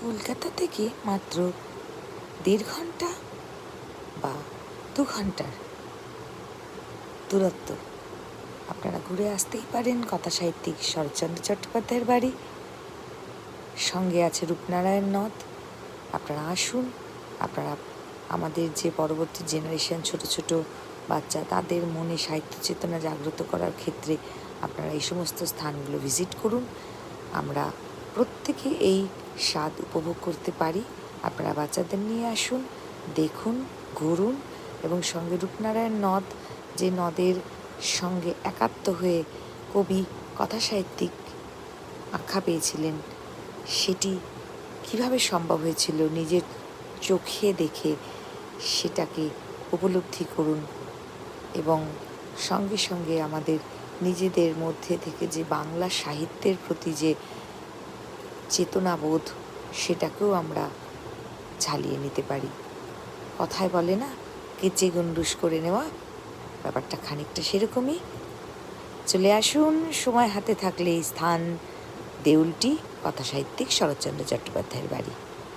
কলকাতা থেকে মাত্র 1.5 ঘন্টা বা 2 ঘন্টার দূরত্ব। আপনারা ঘুরে আসতেই পারেন কথাসাহিত্যিক শরৎচন্দ্র চট্টোপাধ্যায়ের বাড়ি। সঙ্গে আছে রূপনারায়ণ নদ। আপনারা আসুন। আপনারা আমাদের যে পরবর্তী জেনারেশন ছোট ছোট বাচ্চা, তাদের মনে সাহিত্য চেতনা জাগ্রত করার ক্ষেত্রে আপনারা এই সমস্ত স্থানগুলো ভিজিট করুন। আমরা প্রত্যেকে এই স্বাদ উপভোগ করতে পারি। আপনারা বাচ্চাদের নিয়ে আসুন, দেখুন, ঘুরুন এবং সঙ্গে রূপনারায়ণ নদ, যে নদের সঙ্গে একাত্ম হয়ে কবি কথাসাহিত্যিক আখ্যা পেয়েছিলেন, সেটি কিভাবে সম্ভব হয়েছিল নিজের চোখে দেখে সেটাকে উপলব্ধি করুন এবং সঙ্গে সঙ্গে আমাদের নিজেদের মধ্যে থেকে যে বাংলা সাহিত্যের প্রতি যে চেতনাবোধ, সেটাকেও আমরা ঝালিয়ে নিতে পারি। কথায় বলে না, কেচে গন্ডুস করে নেওয়া, ব্যাপারটা খানিকটা সেরকমই। চলে আসুন সময় হাতে থাকলে এই স্থান দেউলটি কথাসাহিত্যিক শরৎচন্দ্র চট্টোপাধ্যায়ের বাড়ি।